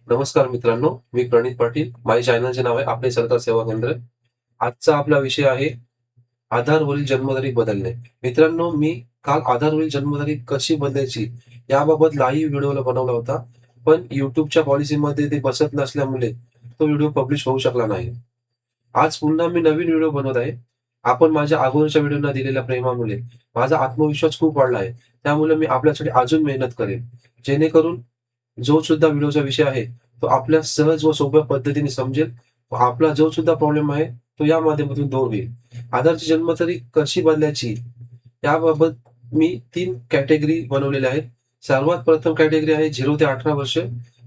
नमस्कार मित्रांनो, मी प्रणित पाटील. माझ्या चॅनलचे नाव आहे आपले सरकार सेवा केंद्र. आजचा आपला विषय आहे आधारवरील जन्मतारीख बदलणे. मित्रांनो, मी काल आधारवरील जन्मतारीख कशी बदलायची याबाबत लाईव्ह व्हिडिओ बनवला होता. पण YouTubeच्या पॉलिसीमध्ये ते बसत नसल्यामुळे तो व्हिडिओ पब्लिश होऊ शकला नाही. आज पुन्हा मी नवीन व्हिडिओ बनवत आहे. आपण माझ्या अगोदरच्या व्हिडिओना दिलेल्या प्रेमामुळे माझा आत्मविश्वास खूप वाढला आहे. त्यामुळे मी आपल्यासाठी अजून मेहनत करेन. जेणेकरून जो सुद्धा व्हिडिओचा विषय आहे, तो आपल्या सहज व सोप्या पद्धतीने समजेल व आपला जो सुद्धा प्रॉब्लेम आहे, तो या माध्यमातून दूर होईल. आधारची जन्मतारीख कशी बदलायची याबाबत मी 3 कॅटेगरी बनवलेल्या आहेत. सर्वात प्रथम कॅटेगरी आहे 0 ते 18 वर्ष,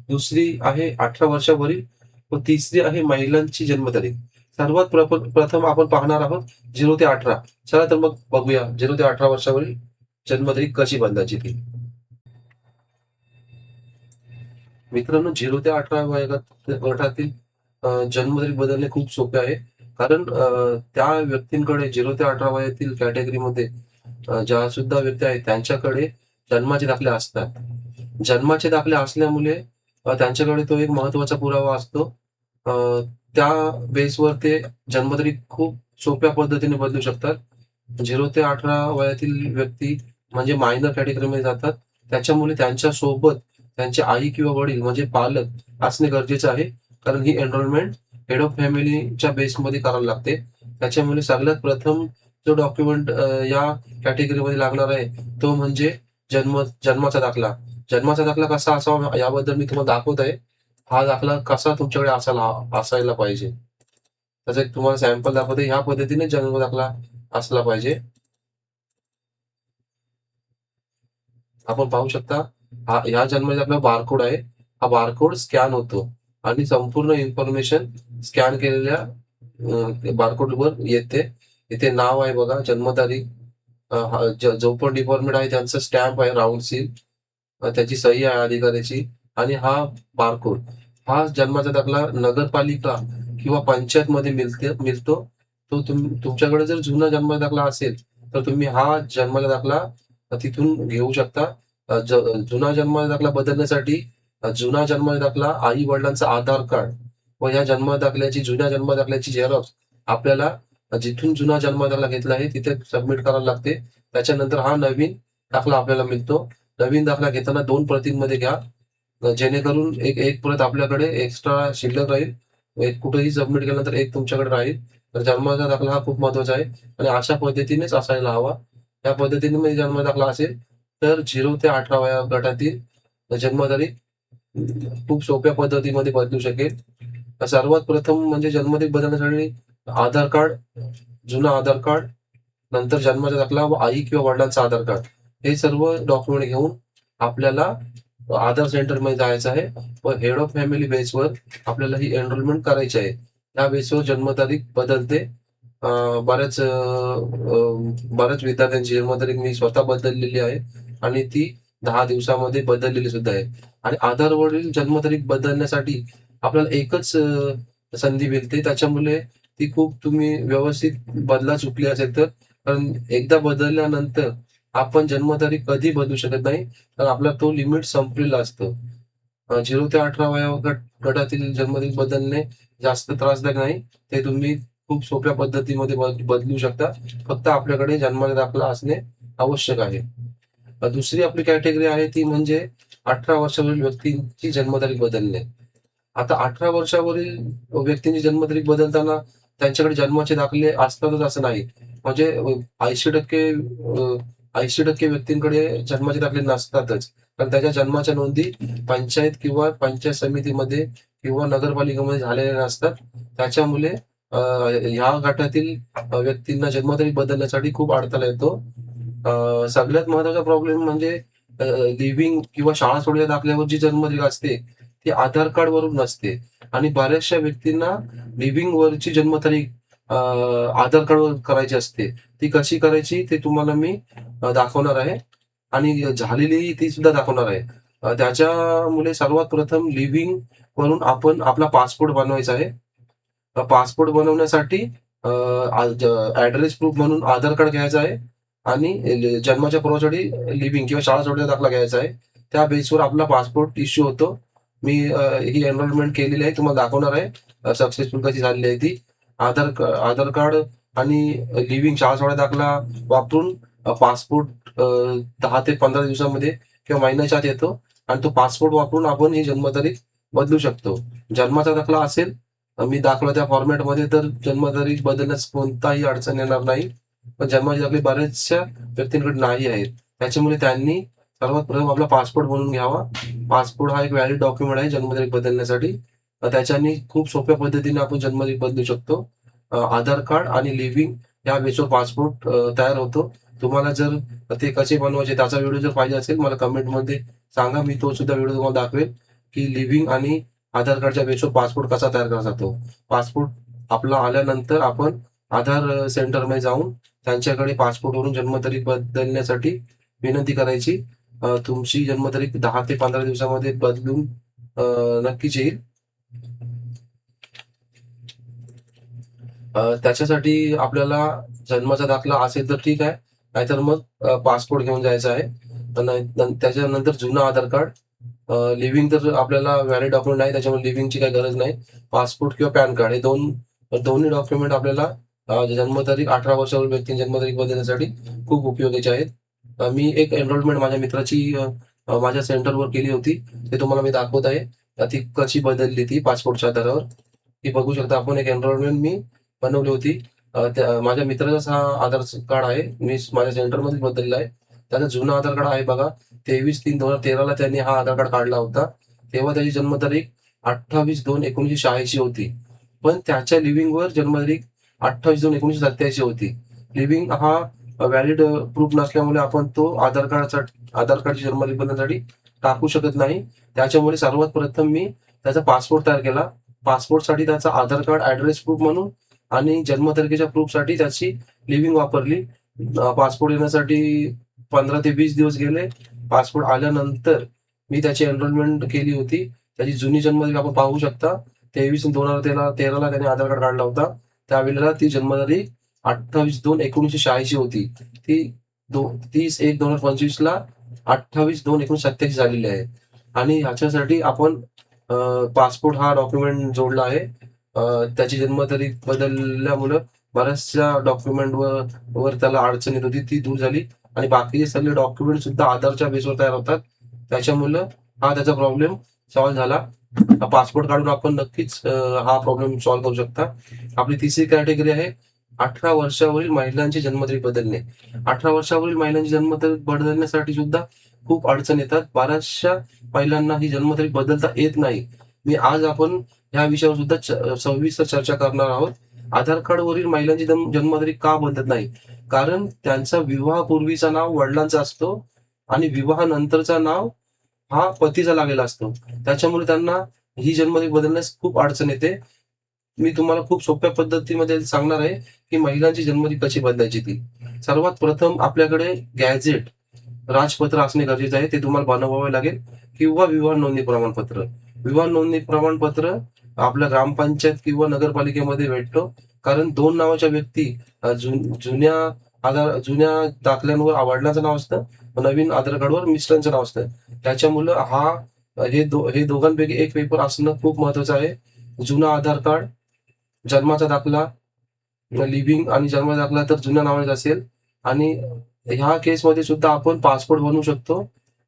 दुसरी आहे 18 वर्षावरील व तिसरी आहे महिलांची जन्मतारीख. सर्वात प्रथम आपण पाहणार आहोत 0 ते 18. चला तर मग बघूया 0 ते 18 वर्षावरील जन्मतारीख कशी बदलायची ती. मित्रांनो 0 ते 18 गटातील जन्मतारीख बदलणे खूप सोपे आहे. कारण त्या व्यक्तींकडे 0 ते 18 वयातील कॅटेगरीमध्ये ज्या सुद्धा व्यक्ती आहेत त्यांच्याकडे जन्माचे दाखले असतात. जन्माचे दाखले असल्यामुळे त्यांच्याकडे तो एक महत्त्वाचा पुरावा असतो. अ, त्या बेसवर ते जन्मतारीख खूप सोप्या पद्धतीने बदलू शकतात. 0 ते 18 वयातील व्यक्ती म्हणजे मायनर कॅटेगरीमध्ये जातात. त्याच्यामुळे त्यांच्यासोबत त्यांचे आई किंवा वडील म्हणजे पालक असणे गरजेचं आहे. कारण ही एनरोलमेंट हेड ऑफ फॅमिलीच्या बेसमध्ये करावी लागते. त्याच्यामुळे सगळ्यात प्रथम जो डॉक्युमेंट या कॅटेगरीमध्ये लागणार आहे, तो म्हणजे जन्माचा दाखला. जन्माचा दाखला कसा असावा याबद्दल मी तुम्हाला दाखवत आहे. हा दाखला कसा तुमच्याकडे असायला पाहिजे. त्याचा एक तुम्हाला सॅम्पल दाखवतो. ह्या पद्धतीने जन्म दाखला असला पाहिजे. आपण पाहू शकता ह्या जन्माचा आपला बारकोड आहे. हा बारकोड स्कॅन होतो आणि संपूर्ण इन्फॉर्मेशन स्कॅन केलेल्या बारकोडवर येते. इथे नाव आहे बघा, जन्मतारीख, जो पण डिपार्टमेंट आहे त्यांचा स्टॅम्प आहे, राउंड सील, त्याची सही आहे अधिकाऱ्याची आणि हा बारकोड. हा जन्माचा दाखला नगरपालिका किंवा पंचायतमध्ये मिळतो. तो तुमच्याकडे जर जुना जन्माचा दाखला असेल, तर तुम्ही हा जन्माचा दाखला तिथून घेऊ शकता. जुना जन्म दाखला बदलण्यासाठी जुना जन्म दाखला, आई-वडिलांचा आधार कार्ड व या जन्म दाखल्याची जुन्या जन्म दाखल्याची झेरॉक्स आपल्याला जिथून जुना जन्म दाखला घेतला आहे तिथे सबमिट करायला लागते. त्याच्यानंतर हा नवीन दाखला आपल्याला मिळतो. नवीन दाखला घेताना 2 प्रतींमध्ये घ्या. जेणेकरून एक एक प्रत आपल्याकडे एक्स्ट्रा शिल्लक राहील. एक कुठेही सबमिट केल्यानंतर एक तुमच्याकडे राहील. तर जन्माचा दाखला हा खूप महत्त्वाचा आहे आणि अशा पद्धतीनेच असायला हवा. या पद्धतीने म्हणजे जन्म दाखला असेल, तर 0 ते 18 वया गटातील जन्मतारीख खूप सोप्या पद्धतीमध्ये बदलू शकेल. सर्वात प्रथम म्हणजे जन्मतारीख बदलण्यासाठी आधार कार्ड, जुना आधार कार्ड, नंतर जन्माचा दाखला व आई किंवा वडिलांचा आधार कार्ड. हे सर्व डॉक्युमेंट घेऊन आपल्याला आधार सेंटरमध्ये जायचं आहे व हेड ऑफ फॅमिली बेसवर आपल्याला ही एनरोलमेंट करायची आहे. त्या बेसवर जन्मतारीख बदलते. अ, बऱ्याच विद्यार्थ्यांची जन्मतारीख मी स्वतः बदललेली आहे आणि ती 10 दिवसामध्ये बदललेली सुद्धा आहे. आणि आधारवरील जन्मतारीख बदलण्यासाठी आपल्याला एकच संधी मिळते. त्याच्यामुळे ती खूप तुम्ही व्यवस्थित बदला चुकली असेल तर, कारण एकदा बदलल्यानंतर आपण जन्मतारीख कधी बदलू शकत नाही. तर आपला तो लिमिट संपलेला असतो. 0 ते 18 गटातील जन्मतारीख बदलणे जास्त त्रासदायक नाही. ते तुम्ही खूप सोप्या पद्धतीमध्ये बदलू शकता. फक्त आपल्याकडे जन्माचा दाखला असणे आवश्यक आहे. दुसरी आपली कॅटेगरी आहे ती म्हणजे 18 वर्षावरील व्यक्तींची जन्मतारीख बदलणे. आता 18 वर्षावरील व्यक्तींची जन्मतारीख बदलताना त्यांच्याकडे जन्माचे दाखले असतातच असं नाही. म्हणजे 80% 80% व्यक्तींकडे जन्माचे दाखले नसतातच. कारण त्याच्या जन्माच्या नोंदी पंचायत किंवा पंचायत समितीमध्ये किंवा नगरपालिकेमध्ये झालेल्या नसतात. त्याच्यामुळे ह्या गटातील व्यक्तींना जन्मतारीख बदलण्यासाठी खूप अडथळा येतो. सगळ्यात महत्त्वाचा प्रॉब्लेम म्हणजे लिव्हिंग किंवा शाळा सोडलेल्या दाखल्यावर जी जन्मतारीख असते, ती आधार कार्डवरून नसते आणि बऱ्याचशा व्यक्तींना लिव्हिंगवरची जन्मतारीख आधार कार्डवर करायची असते. ती कशी करायची ते तुम्हाला मी दाखवणार आहे आणि झालेली ती सुद्धा दाखवणार आहे. त्याच्यामुळे सर्वात प्रथम लिव्हिंग वरून आपण आपला पासपोर्ट बनवायचा आहे. पासपोर्ट बनवण्यासाठी ॲड्रेस प्रूफ म्हणून आधार कार्ड घ्यायचं आहे आणि जन्माच्या पुराव्यासाठी लिव्हिंग किंवा शाळा सोडलेला दाखला घ्यायचा आहे. त्या बेसवर आपला पासपोर्ट इश्यू होतो मी ही एनरोलमेंट केलेली आहे, तुम्हाला दाखवणार आहे सक्सेसफुल कशी झालेली आहे ती. आधार कार्ड आणि लिव्हिंग शाळा सोडा दाखला वापरून पासपोर्ट 10 ते 15 दिवसामध्ये किंवा महिन्याच्या आत येतो आणि तो पासपोर्ट वापरून आपण ही जन्मतारीख बदलू शकतो. जन्माचा दाखला असेल मी दाखवला त्या फॉर्मॅटमध्ये तर जन्मतारीख बदलण्यास कोणताही अडचण येणार नाही. पण जन्माचे दाखले बऱ्याचशा व्यक्तींकडे नाही आहेत. त्याच्यामुळे त्यांनी सर्वात प्रथम आपला पासपोर्ट बनवून घ्यावा. पासपोर्ट हा एक व्हॅलिड डॉक्युमेंट आहे जन्मतारीख बदलण्यासाठी. त्याच्याने खूप सोप्या पद्धतीने आपण जन्मतारीख बदलू शकतो. आधार कार्ड आणि लिव्हिंग या बेसवर पासपोर्ट तयार होतो. तुम्हाला जर ते कसे बनवायचे त्याचा व्हिडिओ जर पाहिजे असेल मला कमेंटमध्ये सांगा. मी तो सुद्धा व्हिडिओ तुम्हाला दाखवेल की लिव्हिंग आणि आधार कार्डच्या बेसवर पासपोर्ट कसा तयार केला जातो. पासपोर्ट आपला आल्यानंतर आपण आधार सेंटरमध्ये जाऊन त्यांच्याकडे पासपोर्टवरून जन्मतारीख बदलण्यासाठी विनंती करायची. तुमची जन्मतारीख 10 ते 15 दिवसामध्ये बदलून नक्कीच येईल. त्याच्यासाठी आपल्याला जन्माचा दाखला असेल तर ठीक आहे, नाहीतर मग पासपोर्ट घेऊन जायचा आहे. त्याच्यानंतर जुनं आधार कार्ड. लिव्हिंग तर आपल्याला व्हॅलिड डॉक्युमेंट नाही, त्याच्यामुळे लिव्हिंगची काही गरज नाही. पासपोर्ट किंवा पॅन कार्ड हे दोन्ही डॉक्युमेंट आपल्याला जन्मतारीख 18 वर्षावरील व्यक्ती जन्मतारीख बदलण्यासाठी खूप उपयोगाचे आहेत. मी एक एनरोलमेंट माझ्या मित्राची माझ्या सेंटरवर केली होती, ते तुम्हाला मी दाखवत आहे. ती कशी बदलली ती पासपोर्टच्या आधारावर. ती बघू शकता आपण. एक एनरोलमेंट मी बनवली होती. माझ्या मित्राचाच हा आधार कार्ड आहे. मी माझ्या सेंटरमध्येच बदललेला आहे. त्याचा जुना आधार कार्ड आहे बघा. 23/3/2013 त्यांनी हा आधार कार्ड काढला होता. तेव्हा त्याची जन्मतारीख 28/2/1986 होती. पण त्याच्या लिव्हिंगवर जन्मतारीख 28/2/1987 होती. लिव्हिंग हा व्हॅलिड प्रूफ नसल्यामुळे आपण तो आधार कार्डची जन्मतारीख बदलण्यासाठी टाकू शकत नाही. त्याच्यामुळे सर्वात प्रथम मी त्याचा पासपोर्ट तयार केला. पासपोर्टसाठी त्याचा आधार कार्ड ॲड्रेस प्रूफ म्हणून आणि जन्मतारखेच्या प्रूफसाठी त्याची लिव्हिंग वापरली. पासपोर्ट येण्यासाठी 15 ते 20 दिवस गेले. पासपोर्ट आल्यानंतर मी त्याची एनरोलमेंट केली होती. त्याची जुनी जन्मतारीख आपण पाहू शकता. 23/2013 त्याने आधार कार्ड काढला होता. त्यावेळेला ती जन्मतारीख 28/2/1986 होती. ती 30/1/2025ला 28/2/1987 झालेली आहे. आणि ह्याच्यासाठी आपण पासपोर्ट हा डॉक्युमेंट जोडला आहे. त्याची जन्मतारीख बदलल्यामुळं बऱ्याचशा डॉक्युमेंटवर त्याला अडचण येत होती, ती दूर झाली आणि बाकीचे सगळे डॉक्युमेंट सुद्धा आधारच्या बेसवर तयार होतात. त्याच्यामुळं हा त्याचा प्रॉब्लेम सॉल्व्ह झाला. पासपोर्ट काढून आपण नक्कीच हा प्रॉब्लेम सॉल्व्ह करू शकता. आपली तिसरी कॅटेगरी आहे 18 वर्षावरील महिलांची जन्मतारीख बदलणे. 18 वर्षावरील महिलांची जन्मतारीख बदलण्यासाठी सुद्धा खूप अडचण येतात. बऱ्याचशा महिलांना ही जन्मतारीख बदलता येत नाही. आज आपण या विषयावर सुद्धा सविस्तर चर्चा करणार आहोत. आधार कार्डवरील महिलांची जन्मतारीख का बदलत नाही? कारण त्यांचा विवाहापूर्वीचा नाव वडिलांचा असतो आणि विवाहानंतरचा नाव हा पतीचा लागलेला असतो. त्याच्यामुळे त्यांना ही जन्मतारीख बदलण्यास खूप अडचण येते. मी तुम्हाला खूप सोप्या पद्धतीमध्ये सांगणार आहे की महिलांची जन्मतारीख कशी बदलायची ती. सर्वात प्रथम आपल्याकडे गॅझेट राजपत्र असणे गरजेचं आहे. ते तुम्हाला बनवावे लागेल किंवा विवाह नोंदणी प्रमाणपत्र. विवाह नोंदणी प्रमाणपत्र आपल्या ग्रामपंचायत किंवा नगरपालिकेमध्ये भेटतो. कारण 2 नावाच्या व्यक्ती जुन्या दाखल्यांवर वडिलांचं नाव असतं, नवीन आधार कार्डवर मिस्टरांचं नाव असतं. त्याच्यामुळं हे दोघांपैकी एक पेपर असणं खूप महत्वाचं आहे. जुना आधार कार्ड, जन्माचा दाखला, लिव्हिंग आणि जन्म दाखला तर जुन्या नावाने असेल. आणि ह्या केसमध्ये सुद्धा आपण पासपोर्ट बनवू शकतो.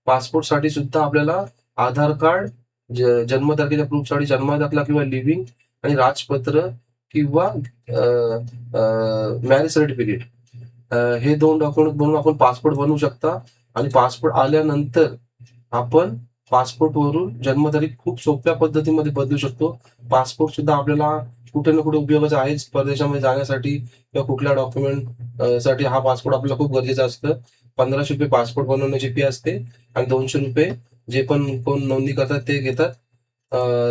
पासपोर्टसाठी सुद्धा आपल्याला आधार कार्ड, जन्मतारखेच्या प्रूफसाठी जन्म दाखला किंवा लिव्हिंग आणि राजपत्र किंवा मॅरेज सर्टिफिकेट हे 2 डॉक्युमेंट बनवून आपण पासपोर्ट बनवू शकता. आणि पासपोर्ट आल्यानंतर आपण पासपोर्टवरून जन्मतारीख खूप सोप्या पद्धतीमध्ये बदलू शकतो. पासपोर्ट सुद्धा आपल्याला कुठे ना कुठे उपयोगाचा आहेच. परदेशामध्ये जाण्यासाठी किंवा कुठल्या डॉक्युमेंट साठी हा पासपोर्ट आपल्याला खूप गरजेचा असतं. ₹1500 पासपोर्ट बनवण्याची फी असते आणि ₹200 जे पण कोण नोंदणी करतात ते घेतात.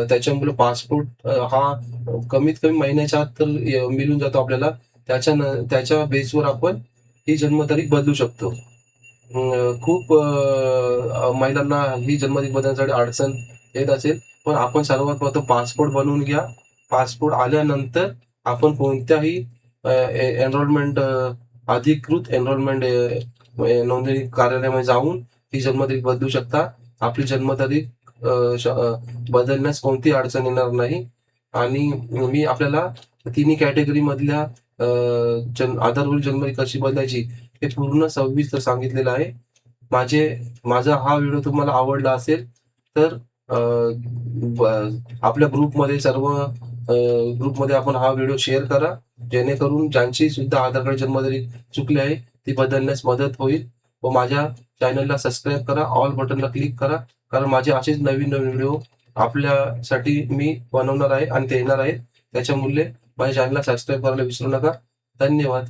त्याच्यामुळे पासपोर्ट हा कमीत कमी महिन्याच्या आत तर मिळून जातो आपल्याला. त्याच्या बेसवर आपण ही जन्मतारीख बदलू शकतो. खूप महिलांना ही जन्मतारीख बदलण्यासाठी अडचण येत असेल, पण आपण सर्वात प्रथम पासपोर्ट बनवून घ्या. पासपोर्ट आल्यानंतर आपण कोणत्याही एनरोलमेंट अधिकृत एनरोलमेंट नोंदणी कार्यालयामध्ये जाऊन ही जन्मतारीख बदलू शकता. आपली जन्मतारीख बदलण्यास कोणती अडचण येणार नाही. आणि मी आपल्याला तिन्ही कॅटेगरी मधल्या आधारवरील जन्मतारीख कशी बदलायची हे पूर्ण सविस्तर सांगितलेलं आहे. माझा हा व्हिडिओ तुम्हाला आवडला असेल तर आपल्या ग्रुपमध्ये आपण हा व्हिडिओ शेअर करा, जेणेकरून ज्यांची सुद्धा आधार कार्ड जन्मतारीख चुकली आहे ती बदलण्यास मदत होईल. व माझ्या चॅनलला सबस्क्राईब करा, ऑल बटनला क्लिक करा, कारण माझे असेच नवीन नवीन व्हिडिओ आपल्यासाठी मी बनवणार आहे आणि ते येणार आहेत. त्याच्यामुळे माझ्या चॅनलला सबस्क्राईब करायला विसरू नका. धन्यवाद.